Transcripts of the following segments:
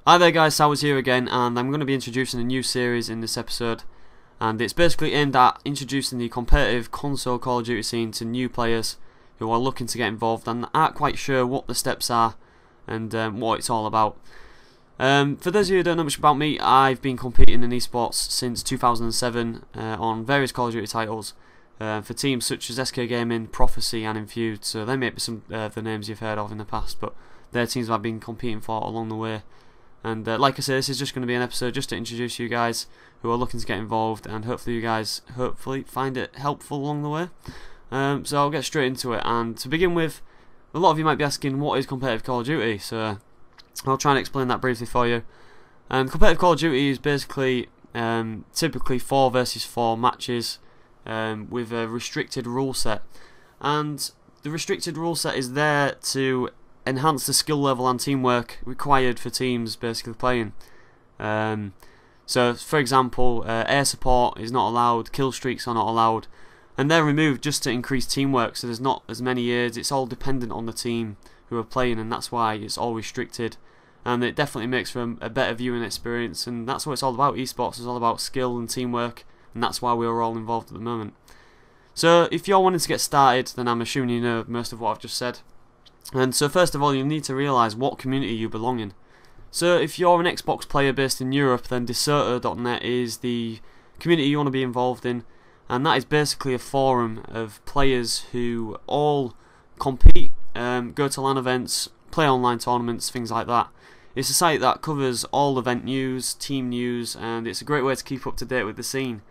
Hi there guys, Sowerz here again, and I'm going to be introducing a new series in this episode, and it's basically aimed at introducing the competitive console Call of Duty scene to new players who are looking to get involved and aren't quite sure what the steps are and what it's all about. For those of you who don't know much about me, I've been competing in eSports since 2007 on various Call of Duty titles for teams such as SK Gaming, Prophecy and Infused, so they may be some of the names you've heard of in the past, but they're teams I've been competing for along the way. And like I say, this is just going to be an episode just to introduce you guys who are looking to get involved, and hopefully you guys find it helpful along the way. So I'll get straight into it. And to begin with, a lot of you might be asking, what is competitive Call of Duty? So I'll try and explain that briefly for you. Competitive Call of Duty is basically typically 4 versus 4 matches with a restricted rule set, and the restricted rule set is there to enhance the skill level and teamwork required for teams basically playing. So for example, air support is not allowed, kill streaks are not allowed, and they're removed just to increase teamwork, so there's not as many aids. It's all dependent on the team who are playing, and that's why it's all restricted, and it definitely makes for a better viewing experience, and that's what it's all about. Esports is all about skill and teamwork, and that's why we're all involved at the moment. So if you're wanting to get started, then I'm assuming you know most of what I've just said. And so first of all, you need to realise what community you belong in. So if you're an Xbox player based in Europe, then Deserter.net is the community you want to be involved in, and that is basically a forum of players who all compete, go to LAN events, play online tournaments, things like that. It's a site that covers all event news, team news, and it's a great way to keep up to date with the scene.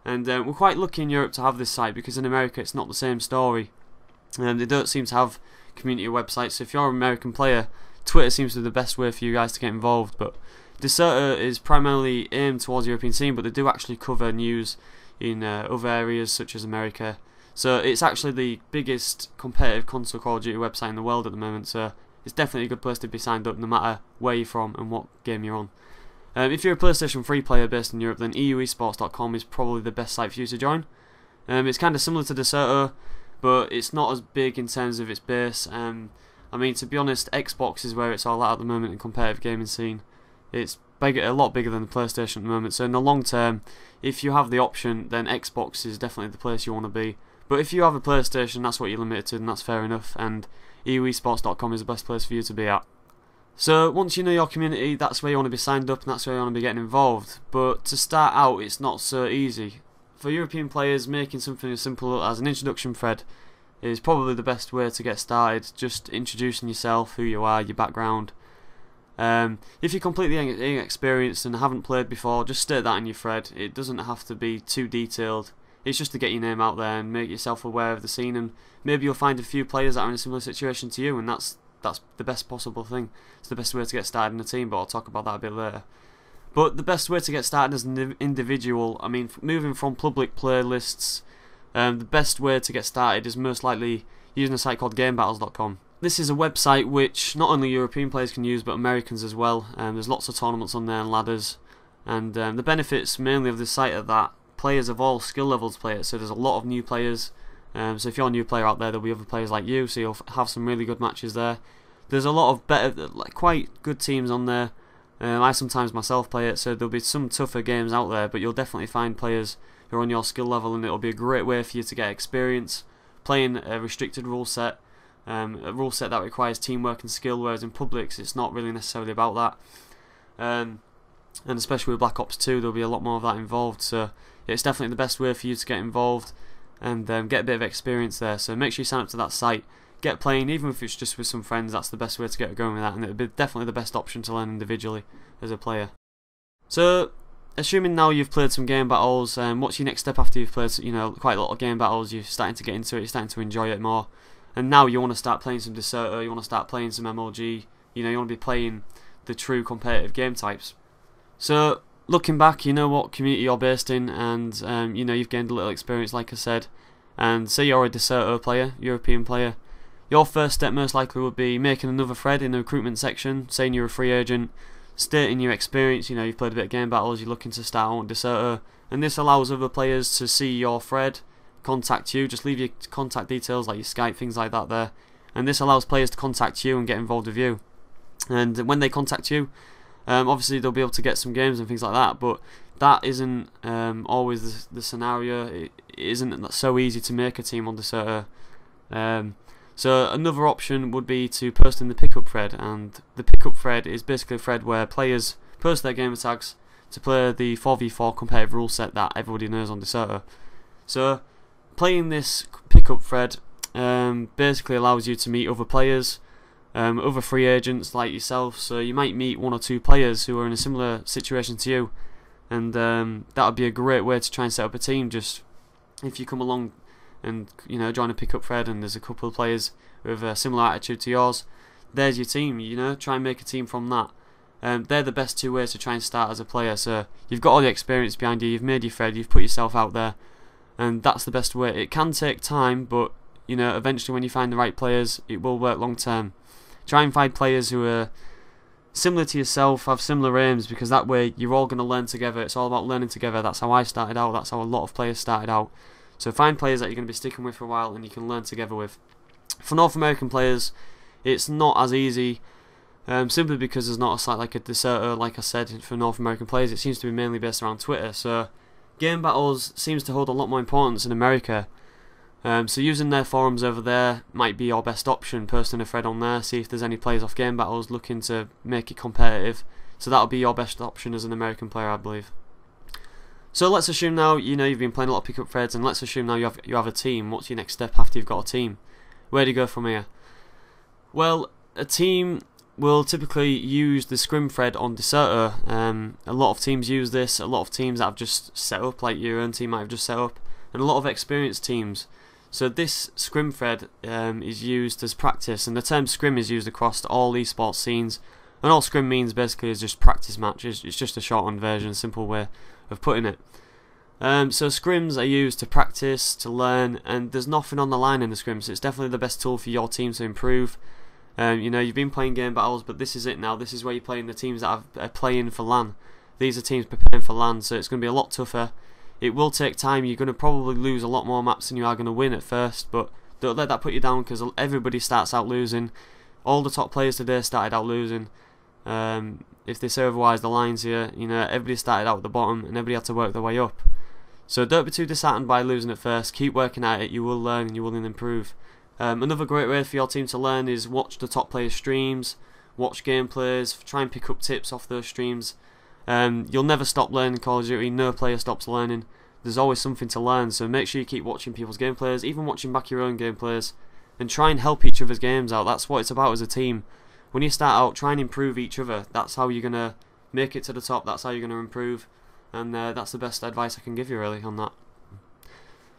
And we're quite lucky in Europe to have this site, because in America it's not the same story, and they don't seem to have community websites. So if you're an American player, Twitter seems to be the best way for you guys to get involved. But Deserter is primarily aimed towards the European scene, but they do actually cover news in other areas such as America. So it's actually the biggest competitive console Call of Duty website in the world at the moment, so it's definitely a good place to be signed up no matter where you're from and what game you're on. If you're a PlayStation 3 player based in Europe, then EUesports.com is probably the best site for you to join. It's kind of similar to Deserter, but it's not as big in terms of its base. I mean, to be honest, Xbox is where it's all at the moment in competitive gaming scene. It's a lot bigger than the PlayStation at the moment, so in the long term, if you have the option, then Xbox is definitely the place you want to be. But if you have a PlayStation, that's what you're limited to, and that's fair enough, and EUesports.com is the best place for you to be at. So once you know your community, that's where you want to be signed up, and that's where you want to be getting involved. But to start out, it's not so easy. For European players, making something as simple as an introduction thread is probably the best way to get started, just introducing yourself, who you are, your background. If you're completely inexperienced and haven't played before, just state that in your thread. It doesn't have to be too detailed, it's just to get your name out there and make yourself aware of the scene, and maybe you'll find a few players that are in a similar situation to you, and that's the best possible thing. It's the best way to get started in a team, but I'll talk about that a bit later. But the best way to get started as an individual, I mean, moving from public playlists, the best way to get started is most likely using a site called GameBattles.com. This is a website which not only European players can use, but Americans as well. There's lots of tournaments on there and ladders, and the benefits mainly of this site are that players of all skill levels play it, so there's a lot of new players. So if you're a new player out there, there'll be other players like you, so you'll have some really good matches there. There's a lot of quite good teams on there. I sometimes myself play it, so there'll be some tougher games out there, but you'll definitely find players who are on your skill level, and it'll be a great way for you to get experience playing a restricted rule set, a rule set that requires teamwork and skill, whereas in publics it's not really necessarily about that. And especially with Black Ops 2, there'll be a lot more of that involved, so it's definitely the best way for you to get involved and get a bit of experience there. So make sure you sign up to that site, get playing, even if it's just with some friends. That's the best way to get going with that, and it'll be definitely the best option to learn individually as a player. So assuming now you've played some game battles, what's your next step after you've played quite a lot of game battles? You're starting to get into it, you're starting to enjoy it more, and now you want to start playing some Deserter, you want to start playing some MLG, you want to be playing the true competitive game types. So looking back, you know what community you're based in, and you've gained a little experience like I said, and say you're a Deserter player, European player, your first step most likely would be making another thread in the recruitment section, saying you're a free agent, stating your experience, you've played a bit of game battles, you're looking to start on Deserter, and this allows other players to see your thread, contact you. Just leave your contact details like your Skype, things like that there, and this allows players to contact you and get involved with you. And when they contact you, Obviously they'll be able to get some games and things like that, but that isn't always the scenario. It isn't so easy to make a team on the server. So another option would be to post in the pickup thread, and the pickup thread is basically a thread where players post their gamer tags to play the 4v4 competitive rule set that everybody knows on the server. So playing this pickup thread basically allows you to meet other players, other free agents like yourself. So you might meet 1 or 2 players who are in a similar situation to you, and that would be a great way to try and set up a team. Just if you come along and join a pickup thread and there's a couple of players with a similar attitude to yours, there's your team. Try and make a team from that. They're the best 2 ways to try and start as a player. So you've got all the experience behind you, you've made your thread, you've put yourself out there, and that's the best way. It can take time, but eventually when you find the right players, it will work long term. Try and find players who are similar to yourself, have similar aims, because that way you're all going to learn together. It's all about learning together. That's how I started out, that's how a lot of players started out. So find players that you're going to be sticking with for a while and you can learn together with. For North American players, it's not as easy, simply because there's not a site like a Deserter, like I said, for North American players. It seems to be mainly based around Twitter. So Game Battles seems to hold a lot more importance in America. So using their forums over there might be your best option. Posting a thread on there, see if there's any players off Game Battles looking to make it competitive. So that'll be your best option as an American player, I believe. So let's assume now you've been playing a lot of pickup threads, and let's assume now you have a team. What's your next step after you've got a team? Where do you go from here? Well, a team will typically use the SCRIM thread on Deserter. A lot of teams use this. A lot of teams that have just set up, like your own team might have just set up, and a lot of experienced teams. So this SCRIM thread is used as practice, and the term SCRIM is used across all eSports scenes. And all SCRIM means basically is just practice matches. It's just a shortened version, a simple way of putting it. So scrims are used to practice, to learn, and there's nothing on the line in the scrims. So it's definitely the best tool for your team to improve. You've been playing game battles, but this is it now. This is where you're playing the teams that are playing for LAN. These are teams preparing for LAN, so it's going to be a lot tougher. It will take time. You're going to probably lose a lot more maps than you are going to win at first, but don't let that put you down, because everybody starts out losing. All the top players today started out losing. If they say otherwise, the lines here, everybody started out at the bottom and everybody had to work their way up. So don't be too disheartened by losing at first. Keep working at it. You will learn and you will improve. Another great way for your team to learn is watch the top players' streams, watch gameplays, try and pick up tips off those streams. You'll never stop learning Call of Duty. No player stops learning. There's always something to learn, so make sure you keep watching people's gameplays, even watching back your own gameplays, and try and help each other's games out. That's what it's about as a team. When you start out, try and improve each other. That's how you're going to make it to the top. That's how you're going to improve. And that's the best advice I can give you, really, on that.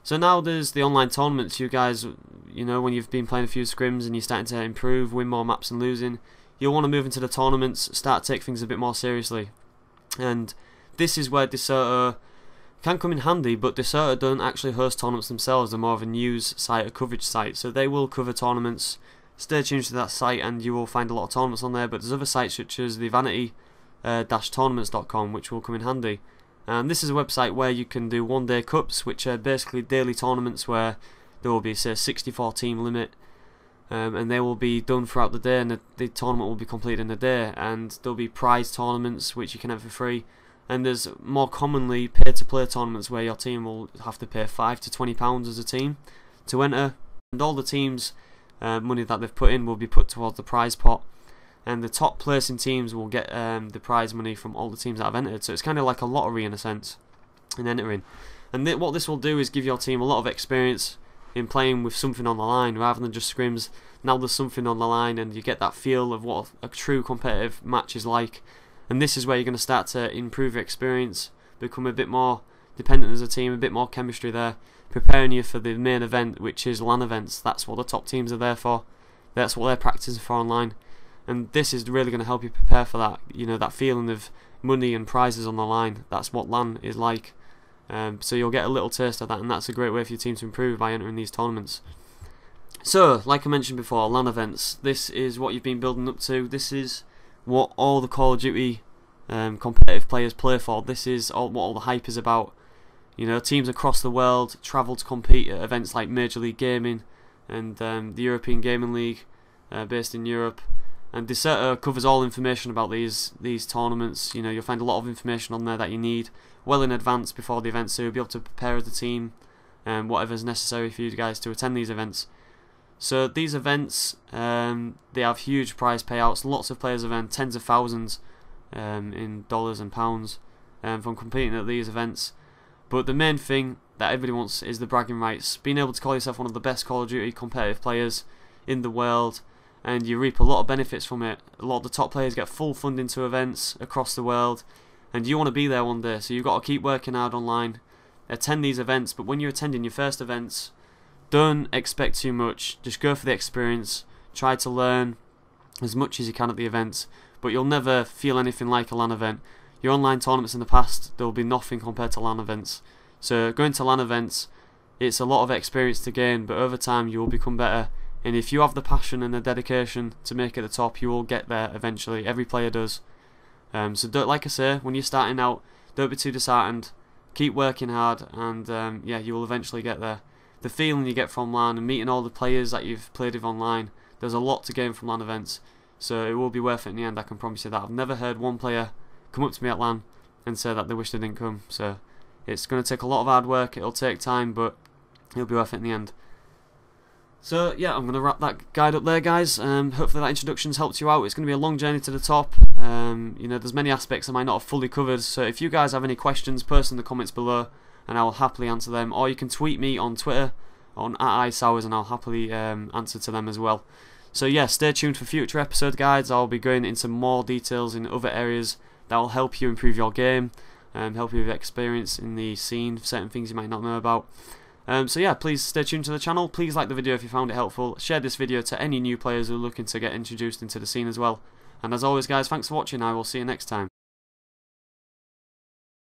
So now there's the online tournaments. You guys, when you've been playing a few scrims and you're starting to improve, win more maps and losing, you'll want to move into the tournaments, start to take things a bit more seriously. And this is where Deserter can come in handy, but Deserter don't actually host tournaments themselves. They're more of a news site, a coverage site. So they will cover tournaments. Stay tuned to that site and you will find a lot of tournaments on there, but there's other sites such as the vanity-tournaments.com which will come in handy. And this is a website where you can do one-day cups, which are basically daily tournaments where there will be, say, a 64 team limit, and they will be done throughout the day, and the tournament will be completed in a day. And there'll be prize tournaments which you can have for free, and there's more commonly pay-to-play tournaments where your team will have to pay £5 to £20 as a team to enter, and all the teams' money that they've put in will be put towards the prize pot, and the top placing teams will get the prize money from all the teams that have entered. So it's kind of like a lottery in a sense in entering. And what this will do is give your team a lot of experience in playing with something on the line rather than just scrims. Now there's something on the line and you get that feel of what a true competitive match is like. And this is where you're going to start to improve your experience, become a bit more dependent as a team, a bit more chemistry there, preparing you for the main event, which is LAN events. That's what the top teams are there for. That's what they're practicing for online. And this is really going to help you prepare for that, that feeling of money and prizes on the line. That's what LAN is like. So you'll get a little taste of that, and that's a great way for your team to improve by entering these tournaments. So, like I mentioned before, LAN events. This is what you've been building up to. This is what all the Call of Duty competitive players play for. This is what all the hype is about. Teams across the world travel to compete at events like Major League Gaming and the European Gaming League, based in Europe. and Deserter covers all information about these tournaments. You know, you'll find a lot of information on there that you need well in advance before the event, so you'll be able to prepare the team and whatever's necessary for you guys to attend these events. So these events, they have huge prize payouts. Lots of players have earned tens of thousands in dollars and pounds from competing at these events. But the main thing that everybody wants is the bragging rights. Being able to call yourself one of the best Call of Duty competitive players in the world, and you reap a lot of benefits from it. A lot of the top players get full funding to events across the world, and you want to be there one day, so you've got to keep working hard online, attend these events. But when you're attending your first events, don't expect too much. Just go for the experience, try to learn as much as you can at the events, but you'll never feel anything like a LAN event. Your online tournaments in the past, there will be nothing compared to LAN events. So going to LAN events, it's a lot of experience to gain, but over time you will become better. And if you have the passion and the dedication to make it the top, you will get there eventually. Every player does. So don't, like I say, when you're starting out, don't be too disheartened. Keep working hard, and yeah, you will eventually get there. The feeling you get from LAN and meeting all the players that you've played with online, there's a lot to gain from LAN events. So it will be worth it in the end, I can promise you that. I've never heard one player come up to me at LAN and say that they wish they didn't come. So it's going to take a lot of hard work, it'll take time, but it'll be worth it in the end. So yeah, I'm going to wrap that guide up there, guys. Hopefully that introduction's helped you out. It's going to be a long journey to the top. You know, there's many aspects I might not have fully covered, so if you guys have any questions, post in the comments below and I will happily answer them, or you can tweet me on Twitter on @Sowerz and I'll happily answer to them as well. So yeah, stay tuned for future episode guides. I'll be going into more details in other areas that will help you improve your game and help you with experience in the scene, certain things you might not know about. So yeah, please stay tuned to the channel. Please like the video if you found it helpful. Share this video to any new players who are looking to get introduced into the scene as well. And as always guys, thanks for watching. I will see you next time.